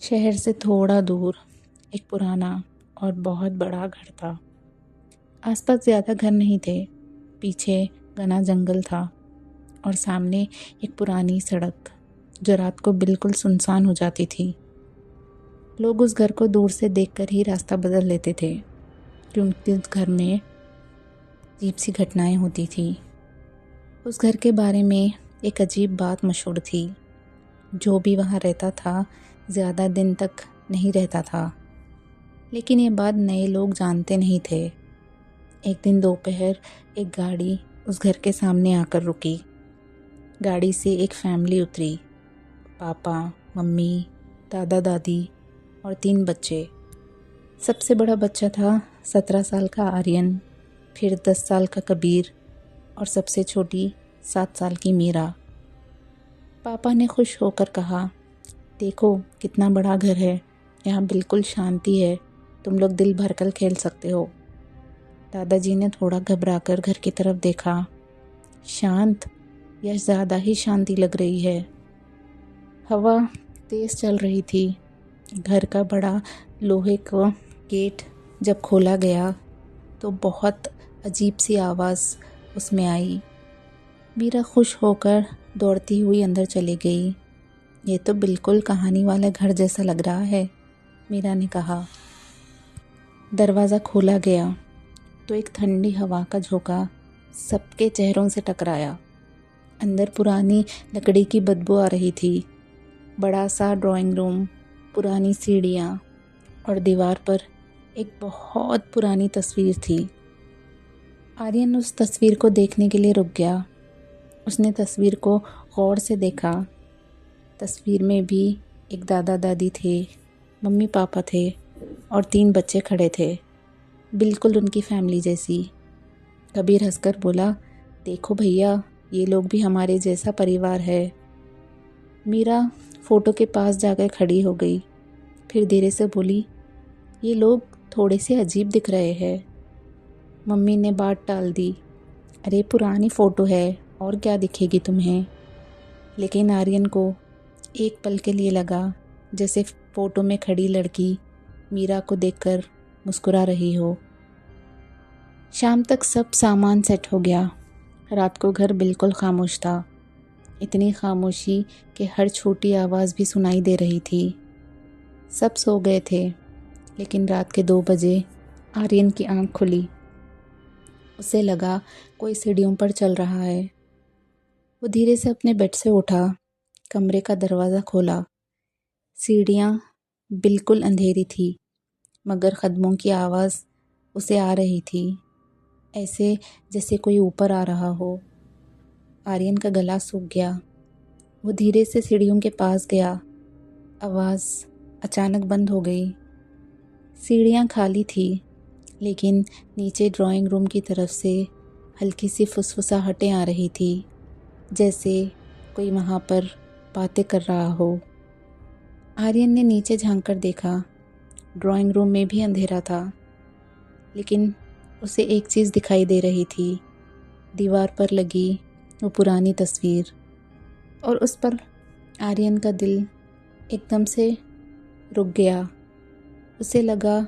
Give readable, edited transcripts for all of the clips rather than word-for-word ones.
शहर से थोड़ा दूर एक पुराना और बहुत बड़ा घर था। आसपास ज़्यादा घर नहीं थे। पीछे घना जंगल था और सामने एक पुरानी सड़क जो रात को बिल्कुल सुनसान हो जाती थी। लोग उस घर को दूर से देखकर ही रास्ता बदल लेते थे क्योंकि उस घर में अजीब सी घटनाएं होती थी। उस घर के बारे में एक अजीब बात मशहूर थी। जो भी वहाँ रहता था ज़्यादा दिन तक नहीं रहता था, लेकिन ये बात नए लोग जानते नहीं थे। एक दिन दोपहर एक गाड़ी उस घर के सामने आकर रुकी। गाड़ी से एक फैमिली उतरी। पापा, मम्मी, दादा दादी और 3 बच्चे। सबसे बड़ा बच्चा था 17 साल का आर्यन, फिर 10 साल का कबीर और सबसे छोटी 7 साल की मीरा। पापा ने खुश होकर कहा, देखो कितना बड़ा घर है, यहाँ बिल्कुल शांति है, तुम लोग दिल भरकर खेल सकते हो। दादाजी ने थोड़ा घबराकर घर की तरफ देखा। शांत या ज़्यादा ही शांति लग रही है। हवा तेज़ चल रही थी। घर का बड़ा लोहे का गेट जब खोला गया तो बहुत अजीब सी आवाज़ उसमें आई। मीरा खुश होकर दौड़ती हुई अंदर चली गई। ये तो बिल्कुल कहानी वाला घर जैसा लग रहा है, मीरा ने कहा। दरवाज़ा खोला गया तो एक ठंडी हवा का झोंका सबके चेहरों से टकराया। अंदर पुरानी लकड़ी की बदबू आ रही थी। बड़ा सा ड्राइंग रूम, पुरानी सीढ़ियाँ और दीवार पर एक बहुत पुरानी तस्वीर थी। आर्यन उस तस्वीर को देखने के लिए रुक गया। उसने तस्वीर को गौर से देखा। तस्वीर में भी एक दादा दादी थे, मम्मी पापा थे और 3 बच्चे खड़े थे, बिल्कुल उनकी फैमिली जैसी। कबीर हंसकर बोला, देखो भैया, ये लोग भी हमारे जैसा परिवार है। मीरा फ़ोटो के पास जाकर खड़ी हो गई, फिर धीरे से बोली, ये लोग थोड़े से अजीब दिख रहे हैं। मम्मी ने बात टाल दी, अरे पुरानी फ़ोटो है और क्या दिखेगी तुम्हें। लेकिन आर्यन को एक पल के लिए लगा जैसे फ़ोटो में खड़ी लड़की मीरा को देखकर मुस्कुरा रही हो। शाम तक सब सामान सेट हो गया। रात को घर बिल्कुल खामोश था। इतनी खामोशी कि हर छोटी आवाज़ भी सुनाई दे रही थी। सब सो गए थे, लेकिन रात के 2 बजे आर्यन की आंख खुली। उसे लगा कोई सीढ़ियों पर चल रहा है। वो धीरे से अपने बेड से उठा, कमरे का दरवाज़ा खोला। सीढ़ियाँ बिल्कुल अंधेरी थी, मगर कदमों की आवाज़ उसे आ रही थी, ऐसे जैसे कोई ऊपर आ रहा हो। आर्यन का गला सूख गया। वो धीरे से सीढ़ियों के पास गया। आवाज़ अचानक बंद हो गई। सीढ़ियाँ खाली थी, लेकिन नीचे ड्राइंग रूम की तरफ से हल्की सी फुसफुसाहटें आ रही थी, जैसे कोई वहाँ पर बातें कर रहा हो। आर्यन ने नीचे झांककर देखा। ड्राइंग रूम में भी अंधेरा था, लेकिन उसे एक चीज़ दिखाई दे रही थी, दीवार पर लगी वो पुरानी तस्वीर। और उस पर आर्यन का दिल एकदम से रुक गया। उसे लगा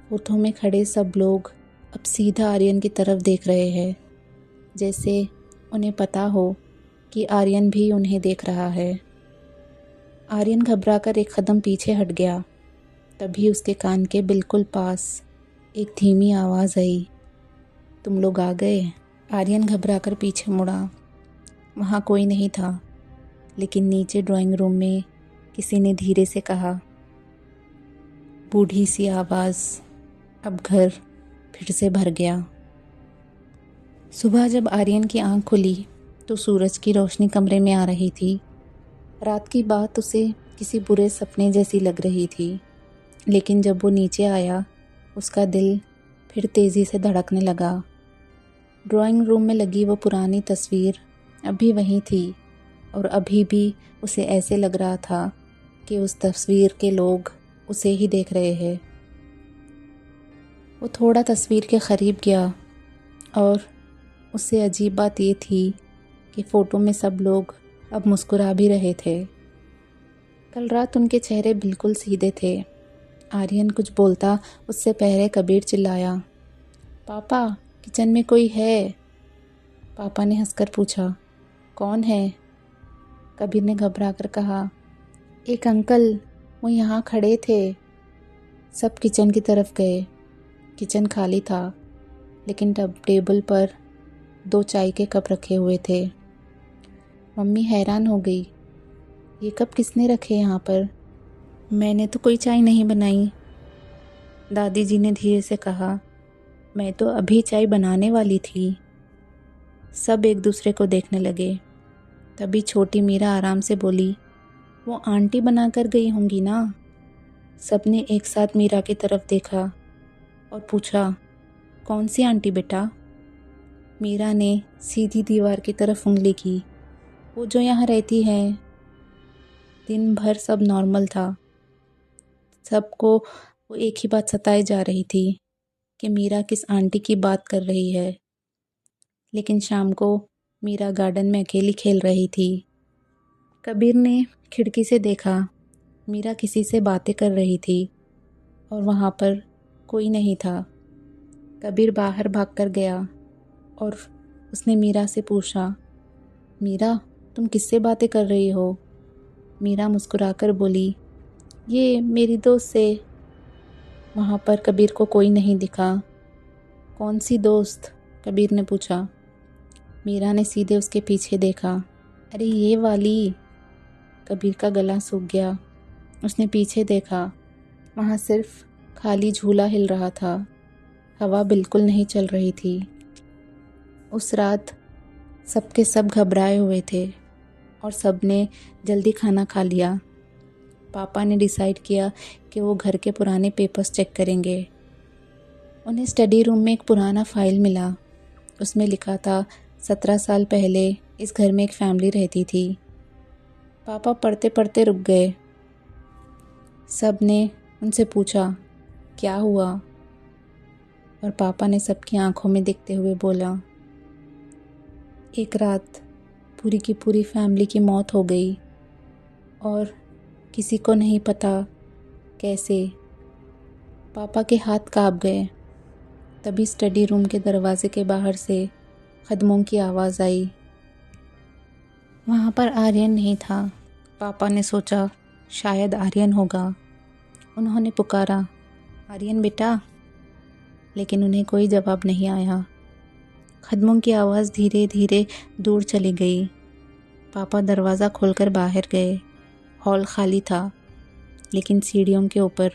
फोटो में खड़े सब लोग अब सीधा आर्यन की तरफ देख रहे हैं, जैसे उन्हें पता हो कि आर्यन भी उन्हें देख रहा है। आर्यन घबराकर एक कदम पीछे हट गया। तभी उसके कान के बिल्कुल पास एक धीमी आवाज़ आई, तुम लोग आ गए। आर्यन घबराकर पीछे मुड़ा। वहाँ कोई नहीं था, लेकिन नीचे ड्राइंग रूम में किसी ने धीरे से कहा, बूढ़ी सी आवाज़। अब घर फिर से भर गया। सुबह जब आर्यन की आंख खुली तो सूरज की रोशनी कमरे में आ रही थी। रात की बात उसे किसी बुरे सपने जैसी लग रही थी, लेकिन जब वो नीचे आया उसका दिल फिर तेज़ी से धड़कने लगा। ड्राइंग रूम में लगी वो पुरानी तस्वीर अभी वहीं थी और अभी भी उसे ऐसे लग रहा था कि उस तस्वीर के लोग उसे ही देख रहे हैं। वो थोड़ा तस्वीर के करीब गया और उससे अजीब बात ये थी कि फ़ोटो में सब लोग अब मुस्कुरा भी रहे थे। कल रात उनके चेहरे बिल्कुल सीधे थे। आर्यन कुछ बोलता उससे पहले कबीर चिल्लाया, पापा, किचन में कोई है? पापा ने हंसकर पूछा, कौन है? कबीर ने घबरा कर कहा, एक अंकल, वो यहाँ खड़े थे। सब किचन की तरफ गए। किचन खाली था, लेकिन तब टेबल पर 2 चाय के कप रखे हुए थे। मम्मी हैरान हो गई, ये कप किसने रखे यहाँ पर? मैंने तो कोई चाय नहीं बनाई। दादी जी ने धीरे से कहा, मैं तो अभी चाय बनाने वाली थी। सब एक दूसरे को देखने लगे। तभी छोटी मीरा आराम से बोली, वो आंटी बनाकर गई होंगी ना। सबने एक साथ मीरा की तरफ देखा और पूछा, कौन सी आंटी बेटा? मीरा ने सीधी दीवार की तरफ उंगली की, वो जो यहाँ रहती है। दिन भर सब नॉर्मल था। सबको वो एक ही बात सताए जा रही थी कि मीरा किस आंटी की बात कर रही है। लेकिन शाम को मीरा गार्डन में अकेली खेल रही थी। कबीर ने खिड़की से देखा, मीरा किसी से बातें कर रही थी और वहाँ पर कोई नहीं था। कबीर बाहर भागकर गया और उसने मीरा से पूछा, मीरा, तुम किससे बातें कर रही हो? मीरा मुस्कुराकर बोली, ये मेरी दोस्त से। वहाँ पर कबीर को कोई नहीं दिखा। कौन सी दोस्त? कबीर ने पूछा। मीरा ने सीधे उसके पीछे देखा। अरे ये वाली। कबीर का गला सूख गया। उसने पीछे देखा, वहाँ सिर्फ खाली झूला हिल रहा था। हवा बिल्कुल नहीं चल रही थी। उस रात सबके सब घबराए हुए थे और सबने जल्दी खाना खा लिया। पापा ने डिसाइड किया कि वो घर के पुराने पेपर्स चेक करेंगे। उन्हें स्टडी रूम में एक पुराना फाइल मिला। उसमें लिखा था, 17 साल पहले इस घर में एक फैमिली रहती थी। पापा पढ़ते पढ़ते रुक गए। सब ने उनसे पूछा, क्या हुआ? और पापा ने सबकी आंखों में देखते हुए बोला, एक रात पूरी की पूरी फैमिली की मौत हो गई और किसी को नहीं पता कैसे। पापा के हाथ कांप गए। तभी स्टडी रूम के दरवाजे के बाहर से कदमों की आवाज़ आई। वहाँ पर आर्यन नहीं था। पापा ने सोचा, शायद आर्यन होगा। उन्होंने पुकारा, आर्यन बेटा, लेकिन उन्हें कोई जवाब नहीं आया। कदमों की आवाज़ धीरे धीरे दूर चली गई। पापा दरवाज़ा खोलकर बाहर गए। हॉल खाली था, लेकिन सीढ़ियों के ऊपर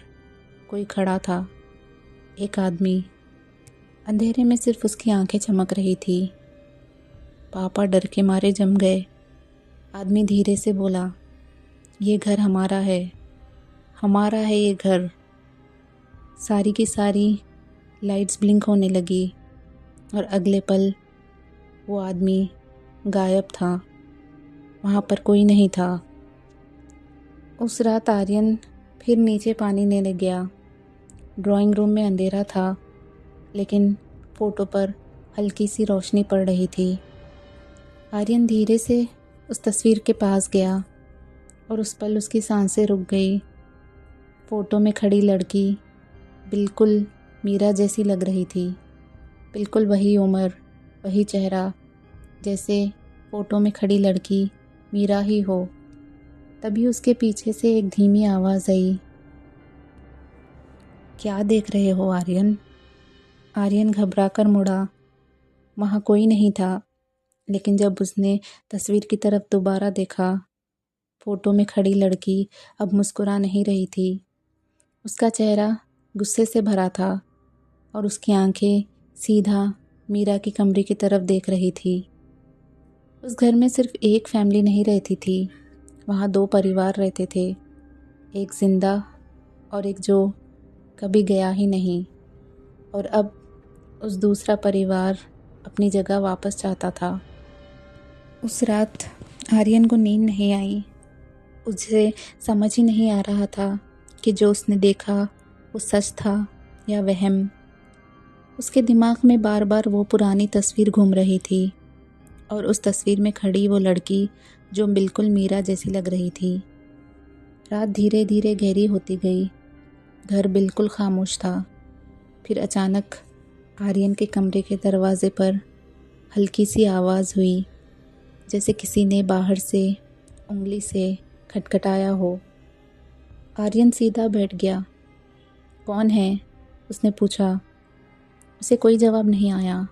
कोई खड़ा था। एक आदमी। अंधेरे में सिर्फ उसकी आंखें चमक रही थी। पापा डर के मारे जम गए। आदमी धीरे से बोला, ये घर हमारा है, हमारा है ये घर। सारी की सारी लाइट्स ब्लिंक होने लगी और अगले पल वो आदमी गायब था। वहाँ पर कोई नहीं था। उस रात आर्यन फिर नीचे पानी लेने गया। ड्राइंग रूम में अंधेरा था, लेकिन फ़ोटो पर हल्की सी रोशनी पड़ रही थी। आर्यन धीरे से उस तस्वीर के पास गया और उस पल उसकी सांसें रुक गई। फ़ोटो में खड़ी लड़की बिल्कुल मीरा जैसी लग रही थी। बिल्कुल वही उम्र, वही चेहरा, जैसे फ़ोटो में खड़ी लड़की मीरा ही हो। तभी उसके पीछे से एक धीमी आवाज़ आई, क्या देख रहे हो आर्यन? आर्यन घबरा कर मुड़ा। वहाँ कोई नहीं था, लेकिन जब उसने तस्वीर की तरफ दोबारा देखा, फ़ोटो में खड़ी लड़की अब मुस्कुरा नहीं रही थी। उसका चेहरा गुस्से से भरा था और उसकी आंखें सीधा मीरा की कमरे की तरफ देख रही थी। उस घर में सिर्फ एक फैमिली नहीं रहती थी, वहाँ 2 परिवार रहते थे। एक जिंदा और एक जो कभी गया ही नहीं। और अब उस दूसरा परिवार अपनी जगह वापस चाहता था। उस रात आर्यन को नींद नहीं आई। उसे समझ ही नहीं आ रहा था कि जो उसने देखा वो सच था या वहम। उसके दिमाग में बार बार वो पुरानी तस्वीर घूम रही थी और उस तस्वीर में खड़ी वो लड़की जो बिल्कुल मीरा जैसी लग रही थी। रात धीरे धीरे गहरी होती गई। घर बिल्कुल खामोश था। फिर अचानक आर्यन के कमरे के दरवाजे पर हल्की सी आवाज़ हुई, जैसे किसी ने बाहर से उंगली से खटखटाया हो। आर्यन सीधा बैठ गया। कौन है? उसने पूछा। उसे कोई जवाब नहीं आया।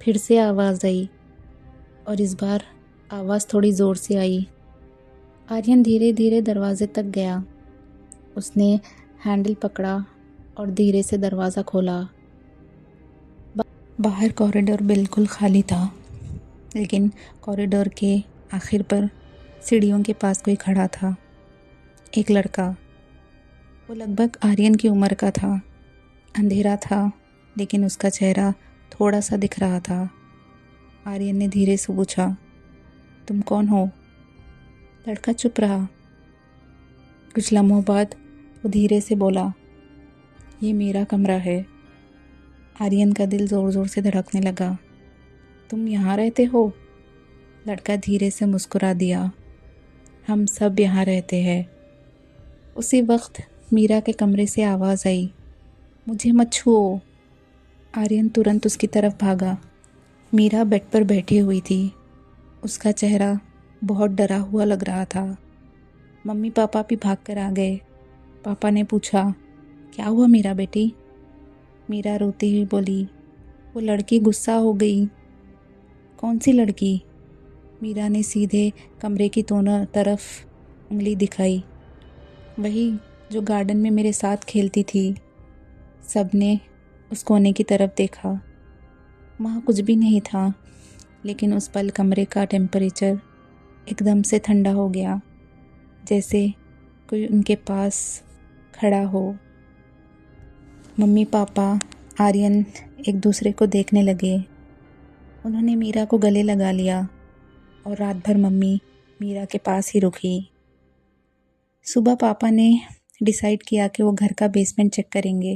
फिर से आवाज़ आई और इस बार आवाज़ थोड़ी ज़ोर से आई। आर्यन धीरे धीरे दरवाजे तक गया। उसने हैंडल पकड़ा और धीरे से दरवाज़ा खोला। बाहर कॉरिडोर बिल्कुल खाली था, लेकिन कॉरिडोर के आखिर पर सीढ़ियों के पास कोई खड़ा था। एक लड़का। वो लगभग आर्यन की उम्र का था। अंधेरा था, लेकिन उसका चेहरा थोड़ा सा दिख रहा था। आर्यन ने धीरे से पूछा, तुम कौन हो? लड़का चुप रहा। कुछ लम्हों बाद वो धीरे से बोला, ये मेरा कमरा है। आर्यन का दिल ज़ोर ज़ोर से धड़कने लगा। तुम यहाँ रहते हो? लड़का धीरे से मुस्कुरा दिया। हम सब यहाँ रहते हैं। उसी वक्त मीरा के कमरे से आवाज़ आई, मुझे मत छुओ। आर्यन तुरंत उसकी तरफ भागा। मीरा बेड पर बैठी हुई थी। उसका चेहरा बहुत डरा हुआ लग रहा था। मम्मी पापा भी भाग कर आ गए। पापा ने पूछा, क्या हुआ मीरा बेटी? मीरा रोती हुई बोली, वो लड़की गुस्सा हो गई। कौन सी लड़की? मीरा ने सीधे कमरे की दोनों तरफ उंगली दिखाई। वही जो गार्डन में मेरे साथ खेलती थी। सबने उस कोने की तरफ देखा। वहाँ कुछ भी नहीं था, लेकिन उस पल कमरे का टेम्परेचर एकदम से ठंडा हो गया, जैसे कोई उनके पास खड़ा हो। मम्मी पापा आर्यन एक दूसरे को देखने लगे। उन्होंने मीरा को गले लगा लिया और रात भर मम्मी मीरा के पास ही रुकी। सुबह पापा ने डिसाइड किया कि वो घर का बेसमेंट चेक करेंगे।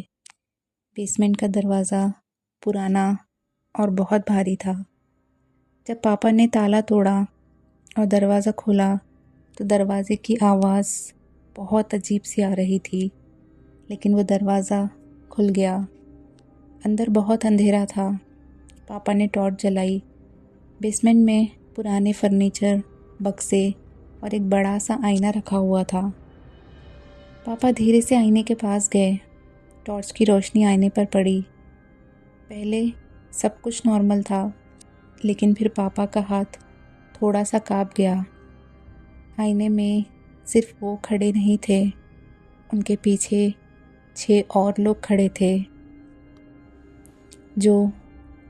बेसमेंट का दरवाज़ा पुराना और बहुत भारी था। जब पापा ने ताला तोड़ा और दरवाज़ा खोला तो दरवाज़े की आवाज़ बहुत अजीब सी आ रही थी, लेकिन वो दरवाज़ा खुल गया। अंदर बहुत अंधेरा था। पापा ने टॉर्च जलाई। बेसमेंट में पुराने फर्नीचर, बक्से और एक बड़ा सा आईना रखा हुआ था। पापा धीरे से आईने के पास गए। टॉर्च की रोशनी आईने पर पड़ी। पहले सब कुछ नॉर्मल था, लेकिन फिर पापा का हाथ थोड़ा सा काँप गया। आईने में सिर्फ वो खड़े नहीं थे, उनके पीछे 6 और लोग खड़े थे, जो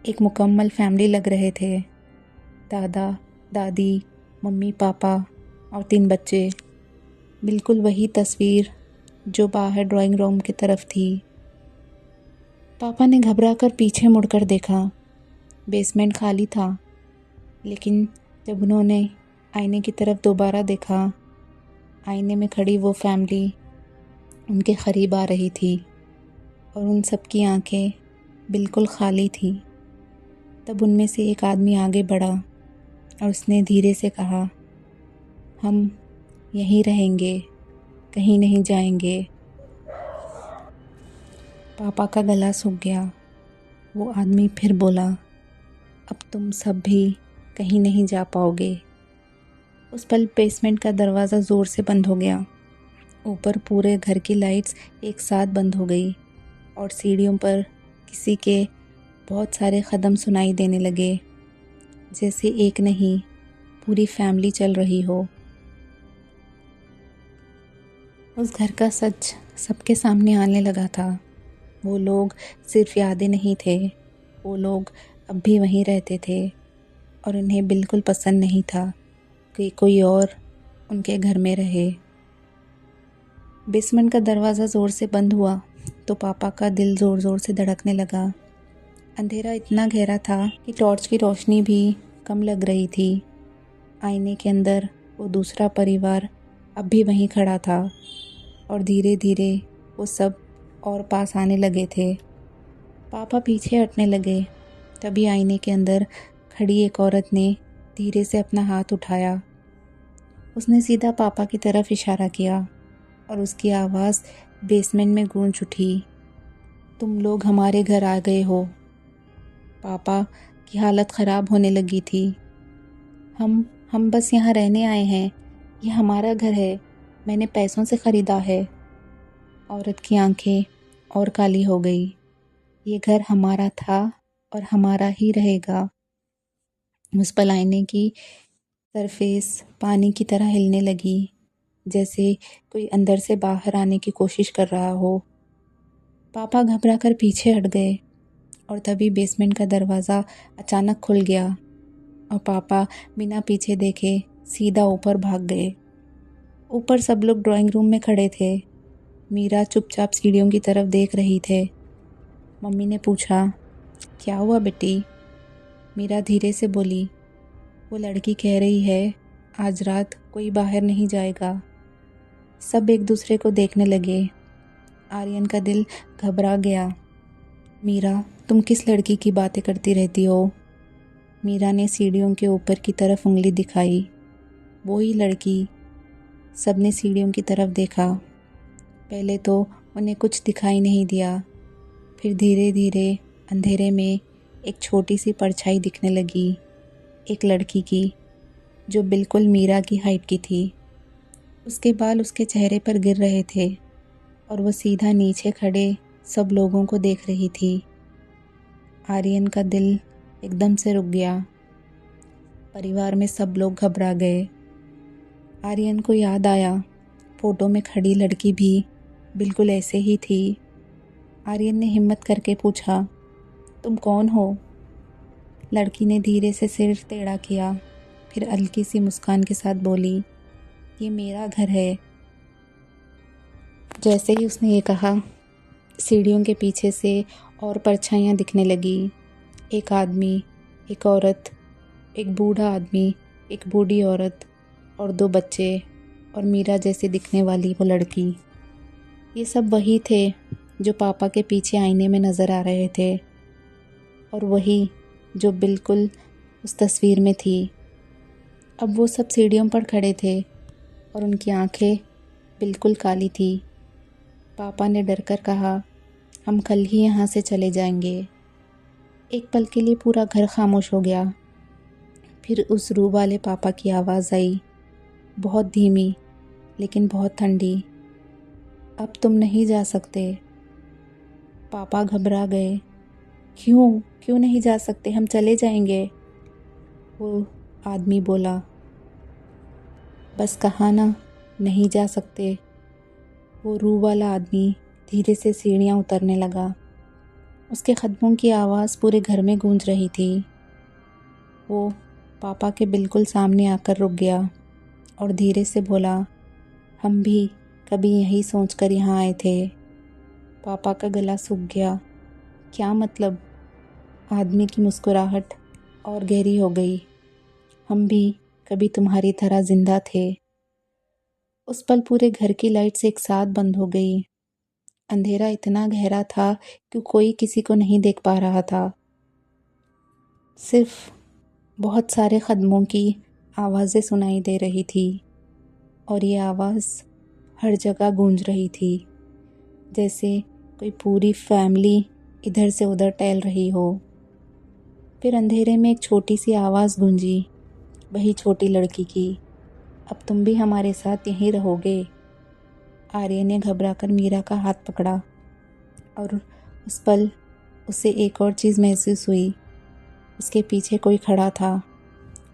एक मुकम्मल फैमिली लग रहे थे। दादा, दादी, मम्मी पापा और 3 बच्चे। बिल्कुल वही तस्वीर जो बाहर ड्राइंग रूम की तरफ थी। पापा ने घबराकर पीछे मुड़कर देखा। बेसमेंट खाली था, लेकिन जब उन्होंने आईने की तरफ दोबारा देखा, आईने में खड़ी वो फैमिली उनके करीब आ रही थी और उन सब की आंखें बिल्कुल खाली थी। तब उनमें से एक आदमी आगे बढ़ा और उसने धीरे से कहा, हम यहीं रहेंगे, कहीं नहीं जाएंगे। पापा का गला सूख गया। वो आदमी फिर बोला, अब तुम सब भी कहीं नहीं जा पाओगे। उस पल बेसमेंट का दरवाज़ा ज़ोर से बंद हो गया। ऊपर पूरे घर की लाइट्स एक साथ बंद हो गई और सीढ़ियों पर किसी के बहुत सारे कदम सुनाई देने लगे, जैसे एक नहीं पूरी फैमिली चल रही हो। उस घर का सच सबके सामने आने लगा था। वो लोग सिर्फ यादें नहीं थे, वो लोग अब भी वहीं रहते थे और उन्हें बिल्कुल पसंद नहीं था कि कोई और उनके घर में रहे। बेसमेंट का दरवाज़ा ज़ोर से बंद हुआ तो पापा का दिल ज़ोर ज़ोर से धड़कने लगा। अंधेरा इतना गहरा था कि टॉर्च की रोशनी भी कम लग रही थी। आईने के अंदर वो दूसरा परिवार अब भी वहीं खड़ा था और धीरे धीरे वो सब और पास आने लगे थे। पापा पीछे हटने लगे। तभी आईने के अंदर खड़ी एक औरत ने धीरे से अपना हाथ उठाया उसने सीधा पापा की तरफ इशारा किया और उसकी आवाज़ बेसमेंट में गूंज उठी। तुम लोग हमारे घर आ गए हो। पापा की हालत ख़राब होने लगी थी। हम बस यहाँ रहने आए हैं। ये हमारा घर है। मैंने पैसों से ख़रीदा है। औरत की आंखें और काली हो गई। ये घर हमारा था और हमारा ही रहेगा। उस पर आईने की सरफेस पानी की तरह हिलने लगी, जैसे कोई अंदर से बाहर आने की कोशिश कर रहा हो। पापा घबरा कर पीछे हट गए और तभी बेसमेंट का दरवाज़ा अचानक खुल गया और पापा बिना पीछे देखे सीधा ऊपर भाग गए। ऊपर सब लोग ड्राइंग रूम में खड़े थे। मीरा चुपचाप सीढ़ियों की तरफ देख रही थे। मम्मी ने पूछा, क्या हुआ बेटी? मीरा धीरे से बोली, वो लड़की कह रही है आज रात कोई बाहर नहीं जाएगा। सब एक दूसरे को देखने लगे। आर्यन का दिल घबरा गया। मीरा, तुम किस लड़की की बातें करती रहती हो? मीरा ने सीढ़ियों के ऊपर की तरफ उंगली दिखाई। वो ही लड़की। सबने सीढ़ियों की तरफ देखा। पहले तो उन्हें कुछ दिखाई नहीं दिया, फिर धीरे धीरे अंधेरे में एक छोटी सी परछाई दिखने लगी, एक लड़की की जो बिल्कुल मीरा की हाइट की थी। उसके बाल उसके चेहरे पर गिर रहे थे और वो सीधा नीचे खड़े सब लोगों को देख रही थी। आर्यन का दिल एकदम से रुक गया। परिवार में सब लोग घबरा गए। आर्यन को याद आया, फोटो में खड़ी लड़की भी बिल्कुल ऐसे ही थी। आर्यन ने हिम्मत करके पूछा, तुम कौन हो? लड़की ने धीरे से सिर टेढ़ा किया, फिर हल्की सी मुस्कान के साथ बोली, ये मेरा घर है। जैसे ही उसने ये कहा, सीढ़ियों के पीछे से और परछाइयाँ दिखने लगी। एक आदमी, एक औरत, एक बूढ़ा आदमी, एक बूढ़ी औरत और 2 बच्चे और मीरा जैसी दिखने वाली वो लड़की। ये सब वही थे जो पापा के पीछे आईने में नज़र आ रहे थे और वही जो बिल्कुल उस तस्वीर में थी। अब वो सब सीढ़ियों पर खड़े थे और उनकी आंखें बिल्कुल काली थी। पापा ने डर कर कहा, हम कल ही यहाँ से चले जाएंगे। एक पल के लिए पूरा घर खामोश हो गया। फिर उस रूह वाले पापा की आवाज़ आई, बहुत धीमी लेकिन बहुत ठंडी, अब तुम नहीं जा सकते। पापा घबरा गए। क्यों नहीं जा सकते? हम चले जाएंगे। वो आदमी बोला, बस कहा ना, नहीं जा सकते। वो रूह वाला आदमी धीरे से सीढ़ियाँ उतरने लगा। उसके कदमों की आवाज़ पूरे घर में गूंज रही थी। वो पापा के बिल्कुल सामने आकर रुक गया और धीरे से बोला, हम भी कभी यही सोचकर यहाँ आए थे। पापा का गला सूख गया। क्या मतलब? आदमी की मुस्कुराहट और गहरी हो गई। हम भी कभी तुम्हारी तरह जिंदा थे। उस पल पूरे घर की लाइट्स एक साथ बंद हो गई। अंधेरा इतना गहरा था कि कोई किसी को नहीं देख पा रहा था। सिर्फ बहुत सारे कदमों की आवाज़ें सुनाई दे रही थी और ये आवाज़ हर जगह गूंज रही थी, जैसे कोई पूरी फैमिली इधर से उधर टहल रही हो। फिर अंधेरे में एक छोटी सी आवाज़ गूंजी, वही छोटी लड़की की, अब तुम भी हमारे साथ यहीं रहोगे। आर्य ने घबराकर मीरा का हाथ पकड़ा और उस पल उसे एक और चीज़ महसूस हुई। उसके पीछे कोई खड़ा था,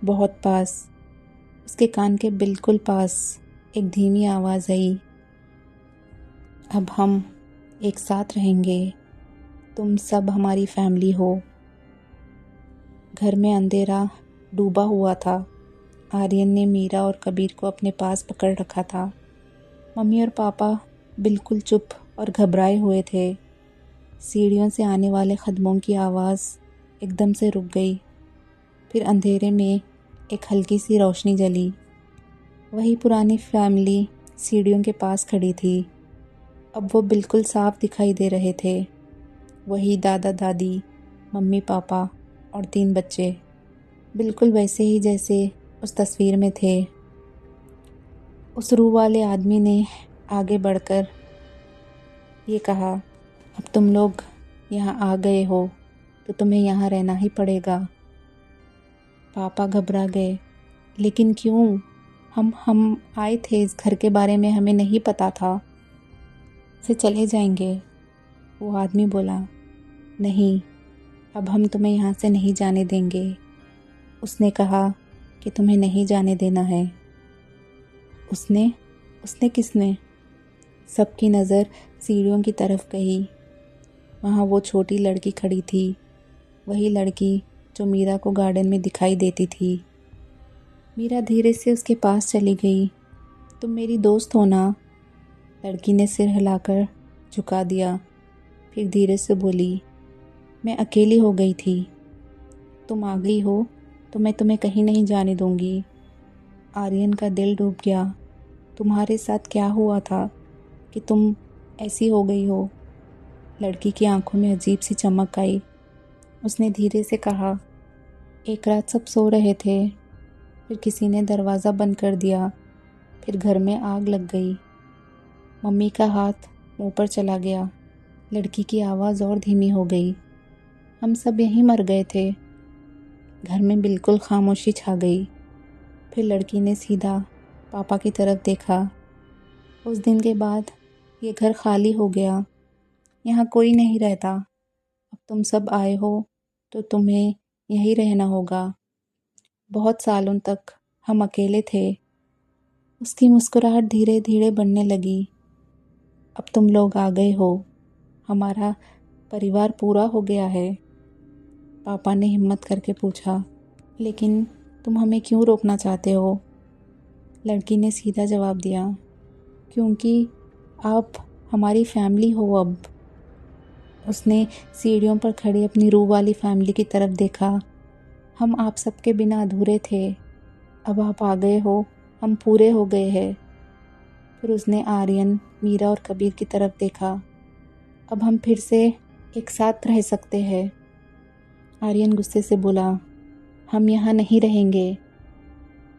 बहुत पास, उसके कान के बिल्कुल पास। एक धीमी आवाज़ आई, अब हम एक साथ रहेंगे, तुम सब हमारी फैमिली हो। घर में अंधेरा डूबा हुआ था। आर्यन ने मीरा और कबीर को अपने पास पकड़ रखा था। मम्मी और पापा बिल्कुल चुप और घबराए हुए थे। सीढ़ियों से आने वाले कदमों की आवाज़ एकदम से रुक गई। फिर अंधेरे में एक हल्की सी रोशनी जली। वही पुरानी फैमिली सीढ़ियों के पास खड़ी थी। अब वो बिल्कुल साफ दिखाई दे रहे थे। वही दादा दादी, मम्मी पापा और 3 बच्चे, बिल्कुल वैसे ही जैसे उस तस्वीर में थे। उस रूह वाले आदमी ने आगे बढ़कर ये कहा, अब तुम लोग यहाँ आ गए हो तो तुम्हें यहाँ रहना ही पड़ेगा। पापा घबरा गए, लेकिन क्यों? हम आए थे इस घर के बारे में, हमें नहीं पता था। से चले जाएंगे। वो आदमी बोला, नहीं, अब हम तुम्हें यहाँ से नहीं जाने देंगे। उसने कहा कि तुम्हें नहीं जाने देना है। उसने किसने? सबकी नज़र सीढ़ियों की तरफ गई। वहाँ वो छोटी लड़की खड़ी थी, वही लड़की जो मीरा को गार्डन में दिखाई देती थी। मीरा धीरे से उसके पास चली गई। तुम मेरी दोस्त हो ना? लड़की ने सिर हिलाकर झुका दिया, फिर धीरे से बोली, मैं अकेली हो गई थी। तुम आ गई हो तो मैं तुम्हें कहीं नहीं जाने दूंगी। आर्यन का दिल डूब गया। तुम्हारे साथ क्या हुआ था कि तुम ऐसी हो गई हो? लड़की की आंखों में अजीब सी चमक आई। उसने धीरे से कहा, एक रात सब सो रहे थे, फिर किसी ने दरवाज़ा बंद कर दिया, फिर घर में आग लग गई। मम्मी का हाथ मुंह पर चला गया। लड़की की आवाज़ और धीमी हो गई। हम सब यहीं मर गए थे। घर में बिल्कुल खामोशी छा गई। फिर लड़की ने सीधा पापा की तरफ देखा। उस दिन के बाद ये घर खाली हो गया, यहाँ कोई नहीं रहता। अब तुम सब आए हो तो तुम्हें यहीं रहना होगा। बहुत सालों तक हम अकेले थे। उसकी मुस्कुराहट धीरे धीरे बढ़ने लगी। अब तुम लोग आ गए हो, हमारा परिवार पूरा हो गया है। पापा ने हिम्मत करके पूछा, लेकिन तुम हमें क्यों रोकना चाहते हो? लड़की ने सीधा जवाब दिया, क्योंकि आप हमारी फैमिली हो अब। उसने सीढ़ियों पर खड़ी अपनी रूह वाली फैमिली की तरफ देखा। हम आप सबके बिना अधूरे थे, अब आप आ गए हो, हम पूरे हो गए हैं। फिर उसने आर्यन, मीरा और कबीर की तरफ देखा। अब हम फिर से एक साथ रह सकते हैं। आर्यन गुस्से से बोला, हम यहाँ नहीं रहेंगे।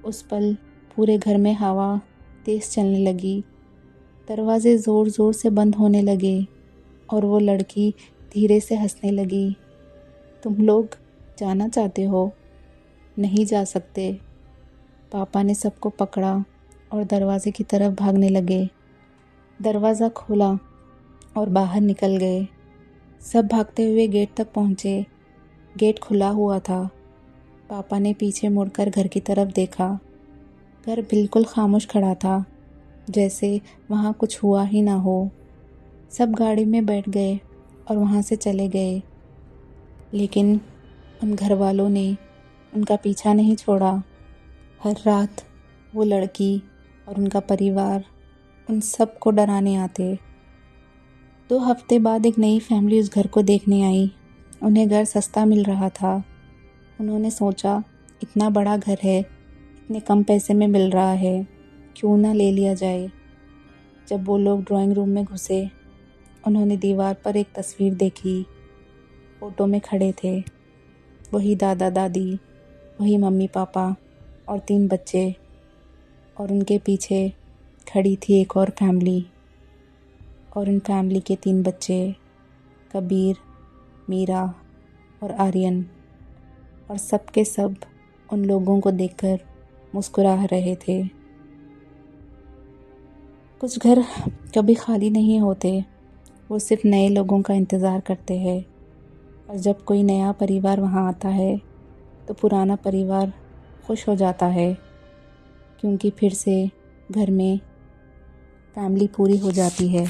उस पल पूरे घर में हवा तेज चलने लगी। दरवाजे ज़ोर ज़ोर से बंद होने लगे और वो लड़की धीरे से हंसने लगी। तुम लोग जाना चाहते हो? नहीं जा सकते। पापा ने सबको पकड़ा और दरवाजे की तरफ भागने लगे। दरवाज़ा खोला और बाहर निकल गए। सब भागते हुए गेट तक पहुँचे। गेट खुला हुआ था। पापा ने पीछे मुड़कर घर की तरफ देखा। घर बिल्कुल खामोश खड़ा था, जैसे वहाँ कुछ हुआ ही ना हो। सब गाड़ी में बैठ गए और वहाँ से चले गए, लेकिन उन घर वालों ने उनका पीछा नहीं छोड़ा। हर रात वो लड़की और उनका परिवार उन सब को डराने आते। 2 हफ्ते बाद एक नई फैमिली उस घर को देखने आई। उन्हें घर सस्ता मिल रहा था। उन्होंने सोचा, इतना बड़ा घर है, इतने कम पैसे में मिल रहा है, क्यों ना ले लिया जाए। जब वो लोग ड्राइंग रूम में घुसे, उन्होंने दीवार पर एक तस्वीर देखी। फ़ोटो में खड़े थे वही दादा दादी, वही मम्मी पापा और 3 बच्चे, और उनके पीछे खड़ी थी एक और फैमिली, और उन फैमिली के 3 बच्चे, कबीर, मीरा और आर्यन, और सब के सब उन लोगों को देखकर मुस्कुरा रहे थे। कुछ घर कभी खाली नहीं होते, वो सिर्फ नए लोगों का इंतज़ार करते हैं। और जब कोई नया परिवार वहाँ आता है तो पुराना परिवार खुश हो जाता है, क्योंकि फिर से घर में फैमिली पूरी हो जाती है।